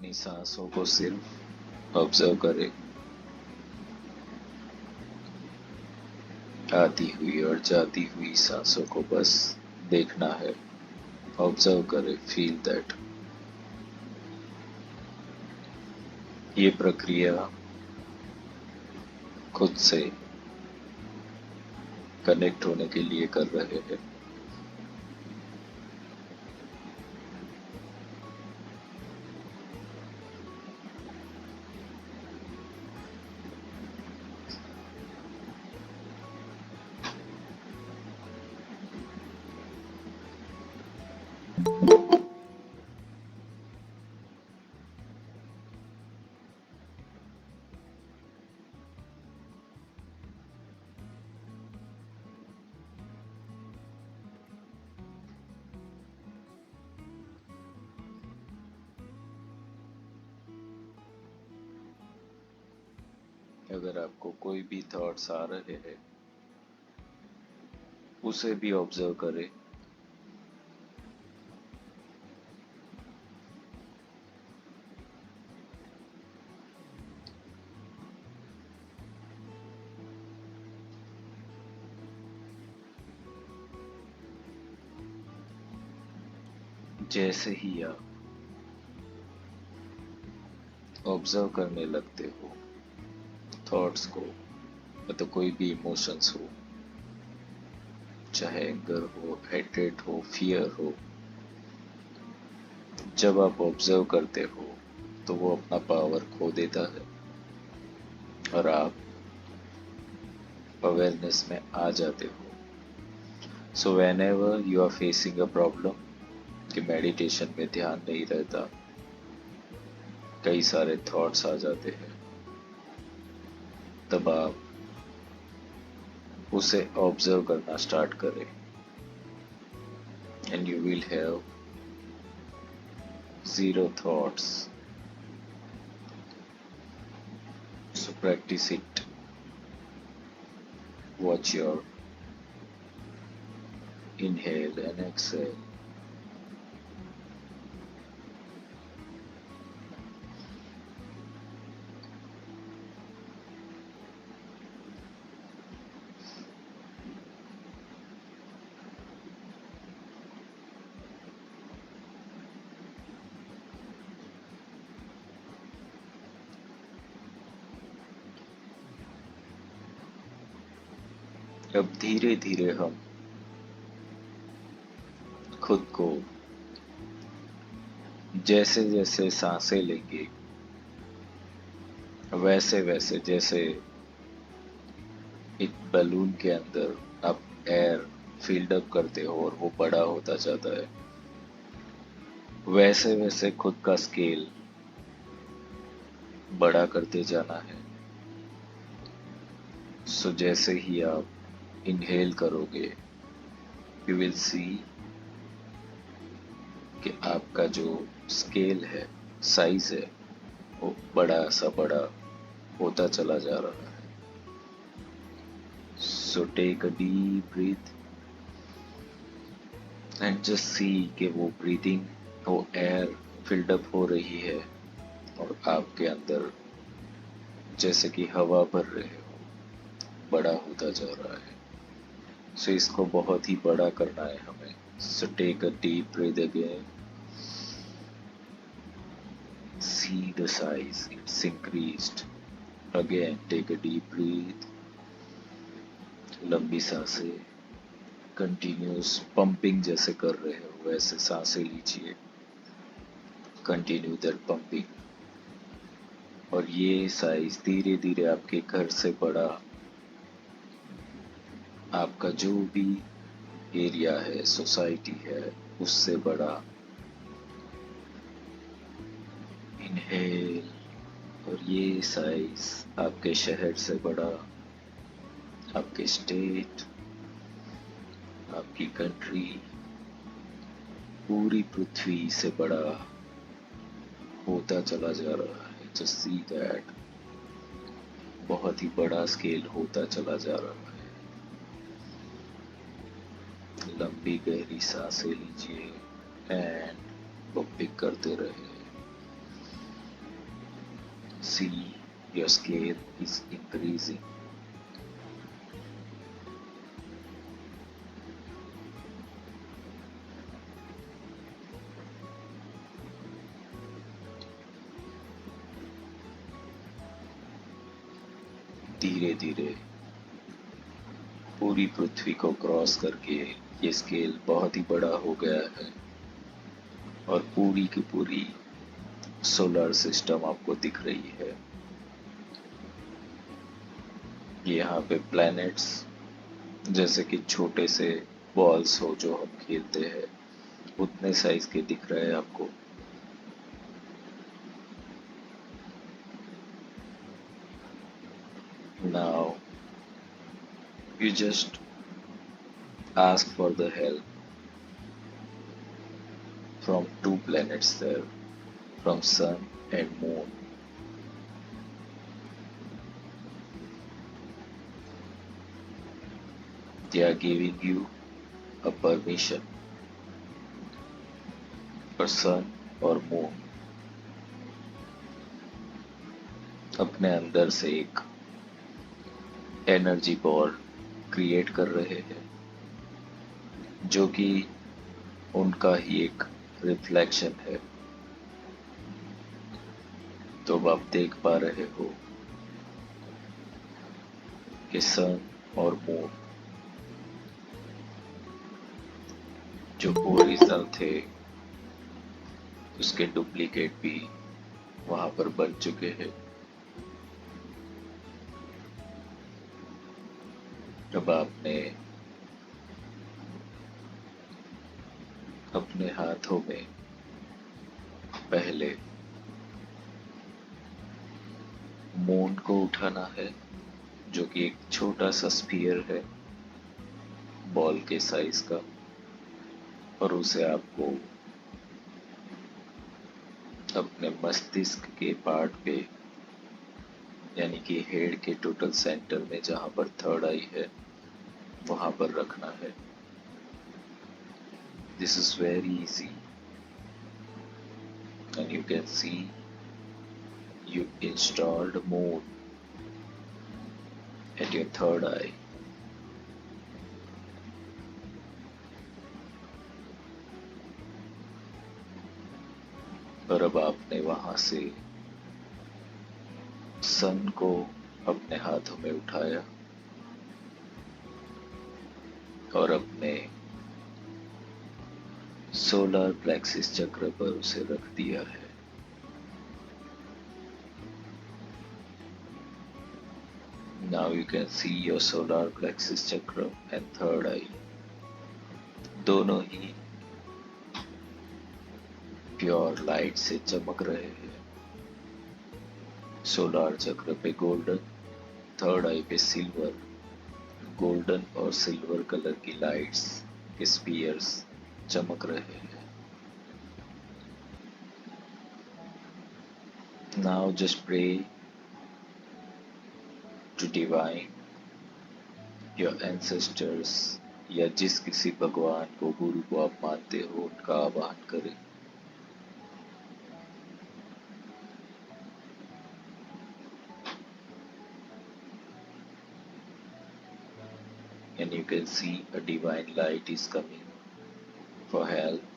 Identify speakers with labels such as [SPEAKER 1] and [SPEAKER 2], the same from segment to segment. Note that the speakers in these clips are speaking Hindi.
[SPEAKER 1] अपनी सांसों को सिर्फ ऑब्जर्व करें, आती हुई और जाती हुई सांसों को बस देखना है। ऑब्जर्व करें, फील दैट। ये प्रक्रिया खुद से कनेक्ट होने के लिए कर रहे हैं। अगर आपको कोई भी थॉट्स आ रहे हैं, उसे भी ऑब्जर्व करें। जैसे ही आप ऑब्जर्व करने लगते हो थॉट्स को, तो कोई भी इमोशंस हो, चाहे एंगर हो, हेट्रेड हो, फियर हो, जब आप ऑब्जर्व करते हो तो वो अपना पावर खो देता है और आप अवेयरनेस में आ जाते हो। So whenever you are facing a problem, कि मेडिटेशन में ध्यान नहीं रहता, कई सारे थॉट्स आ जाते हैं, तब आप उसे ऑब्जर्व करना स्टार्ट करें and you will have zero thoughts. So practice it. Watch your inhale and exhale. अब धीरे धीरे हम खुद को जैसे जैसे सांसें लेंगे, वैसे वैसे, जैसे एक बलून के अंदर आप एयर फील्ड अप करते हो और वो बड़ा होता जाता है, वैसे वैसे खुद का स्केल बड़ा करते जाना है। सो जैसे ही आप इनहेल करोगे, यू विल सी कि आपका जो स्केल है, साइज है, वो बड़ा सा बड़ा होता चला जा रहा है। So take a deep breath and just see कि वो ब्रीदिंग, वो एयर फिल्ड अप हो रही है और आपके अंदर जैसे कि हवा भर रहे हो, बड़ा होता जा रहा है। सो इसको बहुत ही बड़ा करना है हमें। So take a deep breath again, see the size, it's increased. Again, take a deep breath, लंबी सांसें, कंटिन्यूस पंपिंग जैसे कर रहे हो वैसे सांसें लीजिए, कंटिन्यू दैट पंपिंग। और ये साइज धीरे धीरे आपके घर से बड़ा, आपका जो भी एरिया है, सोसाइटी है, उससे बड़ा। इनहेल, और ये साइज आपके शहर से बड़ा, आपके स्टेट, आपकी कंट्री, पूरी पृथ्वी से बड़ा होता चला जा रहा है। जस्ट सी दैट, बहुत ही बड़ा स्केल होता चला जा रहा है। लंबी गहरी सांसें लीजिए एंड पंपिंग करते रहे। See, your scale is increasing. धीरे धीरे पूरी पृथ्वी को क्रॉस करके ये स्केल बहुत ही बड़ा हो गया है और पूरी की पूरी सोलर सिस्टम आपको दिख रही है। यहाँ पे प्लैनेट्स जैसे कि छोटे से बॉल्स हो जो हम खेलते हैं उतने साइज के दिख रहे हैं आपको। Now you just ask for the help from two planets there, from Sun and Moon. They are giving you a permission for Sun और Moon अपने अंदर से एक एनर्जी बॉल क्रिएट कर रहे हैं जो कि उनका ही एक रिफ्लेक्शन है। तो अब आप देख पा रहे हो कि सन और मून जो ओरिजिनल थे उसके डुप्लीकेट भी वहां पर बन चुके हैं। अब आपने अपने हाथों में पहले मून को उठाना है जो कि एक छोटा सा स्फीयर है बॉल के साइज का, और उसे आपको अपने मस्तिष्क के पार्ट पे यानी कि हेड के टोटल सेंटर में जहां पर थर्ड आई है वहां पर रखना है। This is very easy and you can see you installed moon at your third eye. और अब आपने वहां से सन को अपने हाथों में उठाया और अपने सोलर प्लेक्सिस चक्र पर उसे रख दिया है। Now you can see your solar plexus chakra and third eye दोनों ही प्योर लाइट से चमक रहे हैं। सोलर चक्र पे गोल्डन, थर्ड आई पे सिल्वर, गोल्डन और सिल्वर कलर की लाइट्स के स्पीयर्स चमक रहे हैं। Now just pray to divine your ancestors या जिस किसी भगवान को गुरु को आप मानते हो उनका आह्वान करें। And you can see a divine light is coming for help.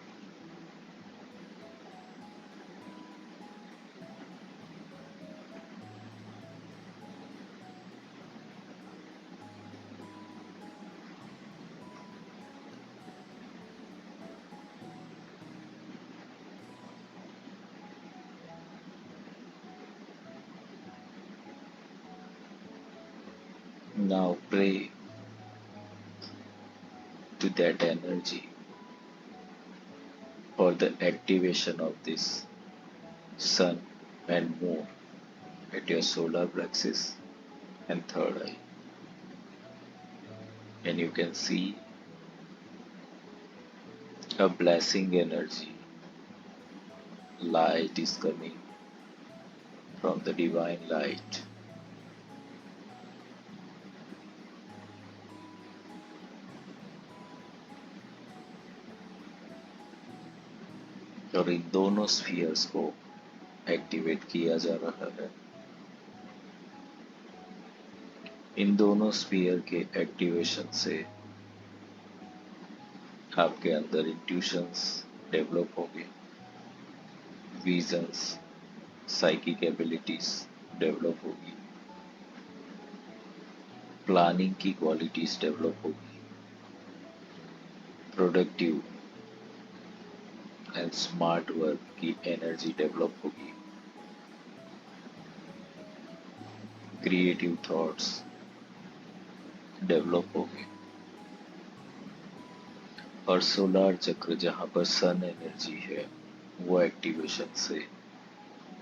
[SPEAKER 1] Now pray to that energy for the activation of this sun and moon at your solar plexus and third eye. And you can see a blessing energy. Light is coming from the divine light. और इन दोनों स्फीयर्स को एक्टिवेट किया जा रहा है। इन दोनों स्पीयर के एक्टिवेशन से आपके अंदर इंट्यूशंस डेवलप होगी, विजन्स, साइकिक एबिलिटीज डेवलप होगी, प्लानिंग की क्वालिटीज डेवलप होगी, प्रोडक्टिव एंड स्मार्ट वर्क की एनर्जी डेवलप होगी, क्रिएटिव थॉट्स डेवलप होंगे। और सोलार चक्र जहाँ पर सन एनर्जी है, वो एक्टिवेशन से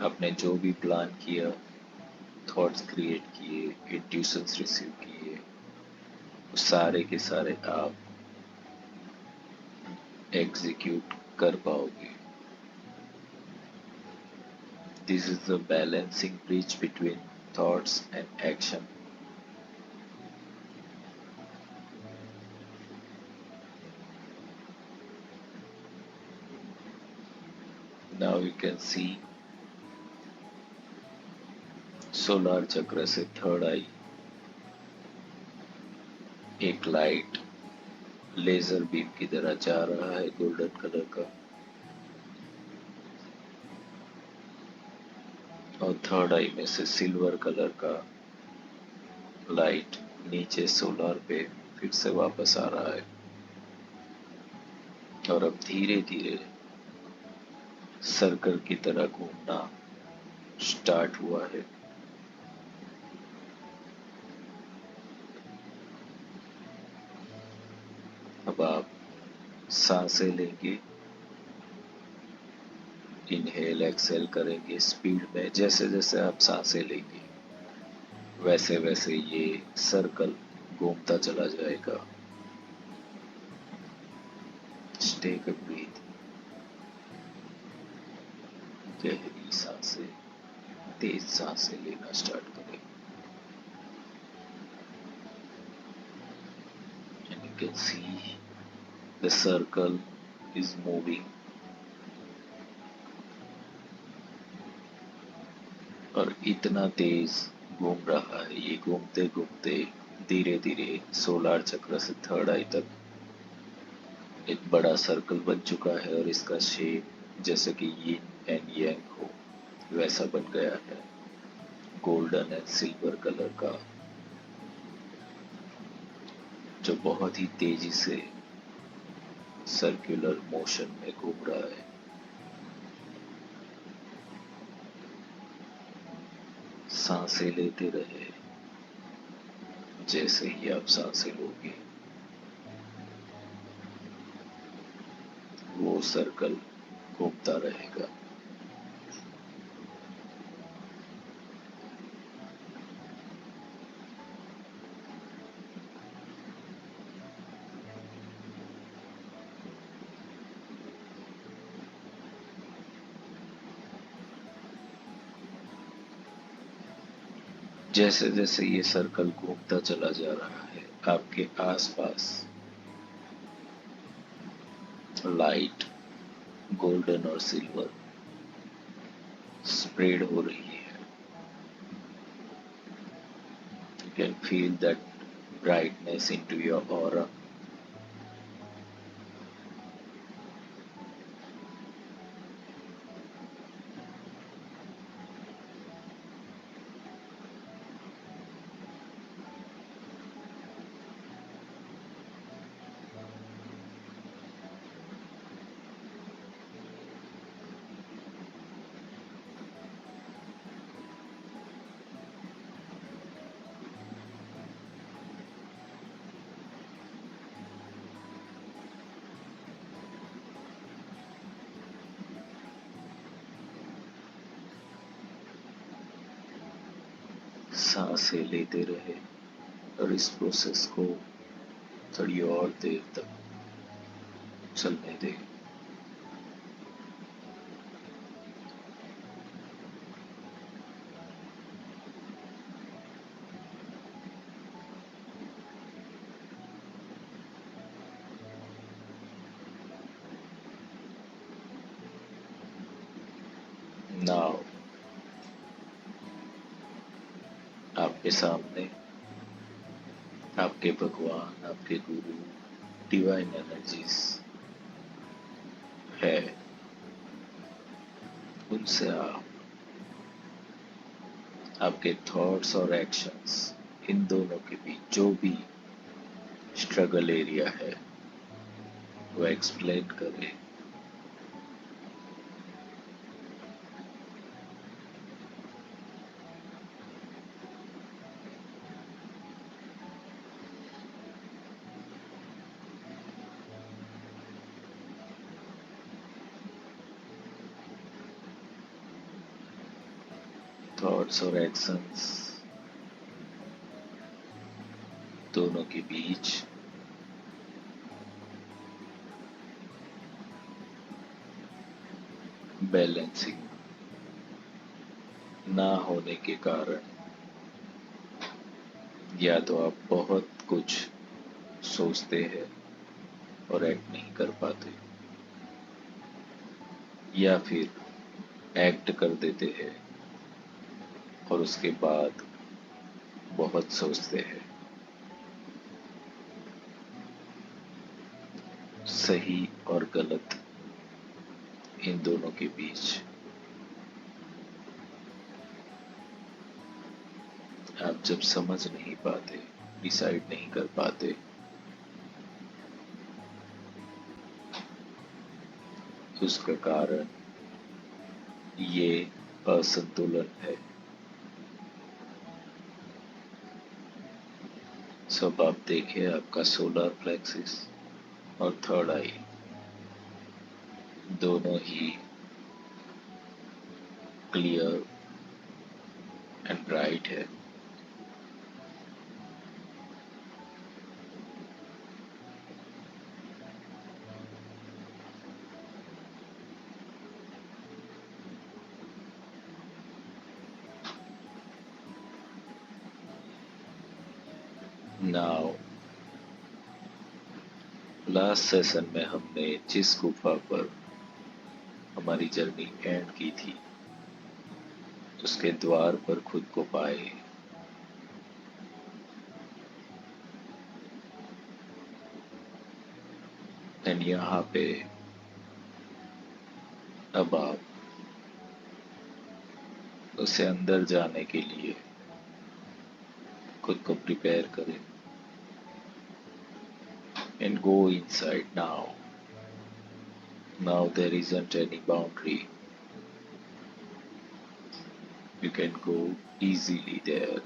[SPEAKER 1] आपने जो भी प्लान किया, थॉट्स क्रिएट किए, इंट्यूशंस रिसीव किए, वो सारे के सारे आप एग्जीक्यूट कर पाओगे। This is the balancing bridge between thoughts and action. Now you can see solar चक्र से थर्ड आई एक लाइट लेजर बीम की तरह जा रहा है, गोल्डन कलर का। और थर्ड आई में से सिल्वर कलर का लाइट नीचे सोलर पे फिर से वापस आ रहा है। और अब धीरे धीरे सर्कल की तरह घूमना स्टार्ट हुआ है। अब आप सांसें लेंगे, इनहेल एक्सेल करेंगे स्पीड में। जैसे जैसे आप सांसें लेंगे वैसे वैसे ये सर्कल घूमता चला जाएगा। टेक अ ब्रीथ, गहरी सांसें, तेज सांसें लेना स्टार्ट करें। And you can see the circle is moving. और इतना तेज घूम रहा है, ये घूमते घूमते धीरे धीरे सोलार चक्र से थर्ड आई तक एक बड़ा सर्कल बन चुका है। और इसका शेप जैसे कि यिन एंड यांग हो वैसा बन गया है, गोल्डन एंड सिल्वर कलर का, जो बहुत ही तेजी से सर्कुलर मोशन में घूम रहा है। सांसें लेते रहे। जैसे ही आप सांसें लोगे वो सर्कल घूमता रहेगा। जैसे जैसे ये सर्कल घूमता चला जा रहा है, आपके आसपास लाइट गोल्डन और सिल्वर स्प्रेड हो रही है। You can feel that brightness into your aura. सांसें लेते रहे और इस प्रोसेस को थोड़ी और देर तक चलने दें। नाउ आपके सामने आपके भगवान, आपके गुरु, डिवाइन एनर्जीज है, उनसे आप आपके थॉट्स और एक्शंस, इन दोनों के बीच जो भी स्ट्रगल एरिया है वो एक्सप्लेन करें। थॉट्स और एक्शंस दोनों के बीच बैलेंसिंग ना होने के कारण या तो आप बहुत कुछ सोचते हैं और एक्ट नहीं कर पाते, या फिर एक्ट कर देते हैं और उसके बाद बहुत सोचते हैं। सही और गलत, इन दोनों के बीच आप जब समझ नहीं पाते, डिसाइड नहीं कर पाते, उसका कारण ये असंतुलन है। सब आप देखें, आपका सोलर प्लेक्सिस और थर्ड आई दोनों ही क्लियर एंड ब्राइट है। नाउ लास्ट सेशन में हमने जिस गुफा पर हमारी जर्नी एंड की थी, उसके द्वार पर खुद को पाए। एंड यहाँ पे अब आप उसे अंदर जाने के लिए खुद को प्रिपेयर करें and go inside now. Now there isn't any boundary. You can go easily there.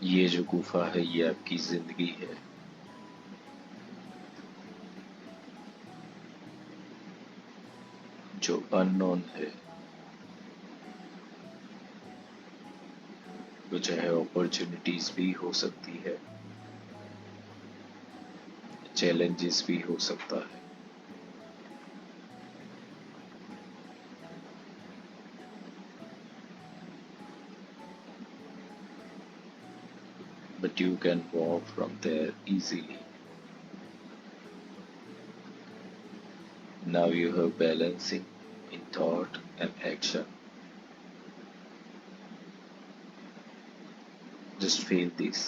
[SPEAKER 1] ये जो गुफा है ये आपकी जिंदगी है। जो अननोन है, वो चाहे अपॉर्चुनिटीज भी हो सकती है, चैलेंजेस भी हो सकता है, but you can walk from there easily. Now you have balancing in thought and action. Just feel this.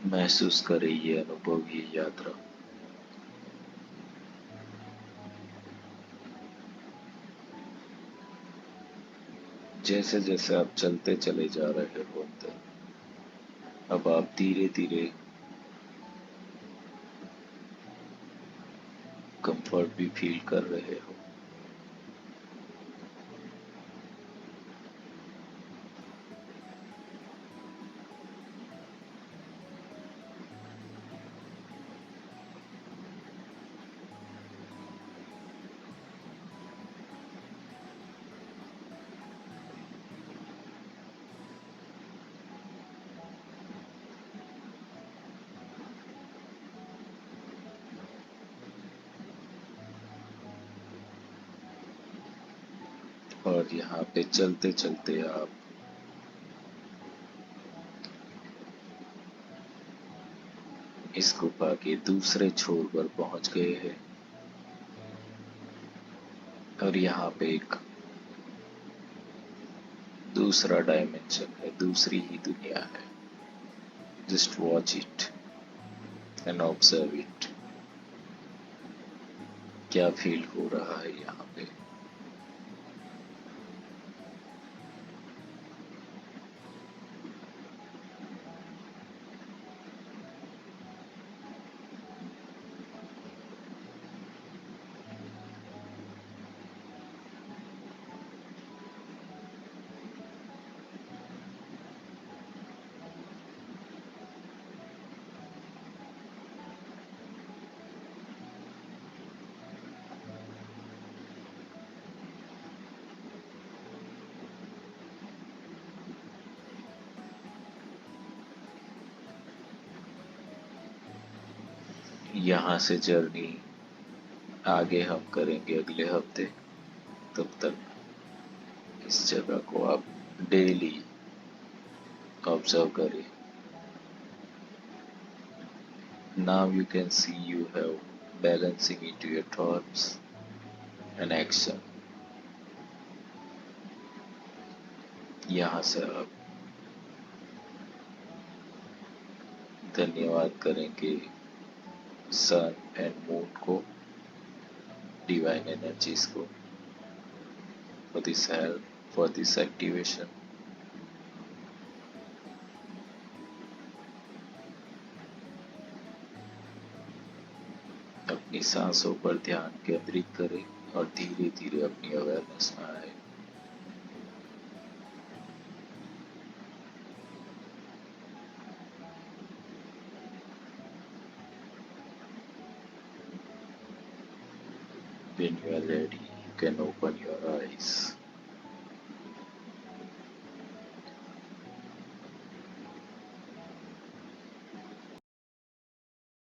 [SPEAKER 1] महसूस करें ये अनुभव, ये यात्रा। जैसे जैसे आप चलते चले जा रहे हो अंदर, अब आप धीरे धीरे कंफर्ट भी फील कर रहे हो। और यहाँ पे चलते चलते आप इस गुफा के दूसरे छोर पर पहुंच गए हैं और यहाँ पे एक दूसरा डायमेंशन है, दूसरी ही दुनिया है। Just watch it and observe it. क्या फील हो रहा है यहाँ पे? यहाँ से जर्नी आगे हम करेंगे अगले हफ्ते। तब तक इस जगह को आप डेली ऑब्जर्व करें। Now you can see you have balancing into your thoughts and action. यहाँ से आप धन्यवाद करेंगे सन एंड मून को, डिवाइन एनर्जीज को, for this help, for this activation. अपनी सांसों पर ध्यान केंद्रित करें और धीरे धीरे अपनी अवेयरनेस में आए। When you are ready, you can open your eyes.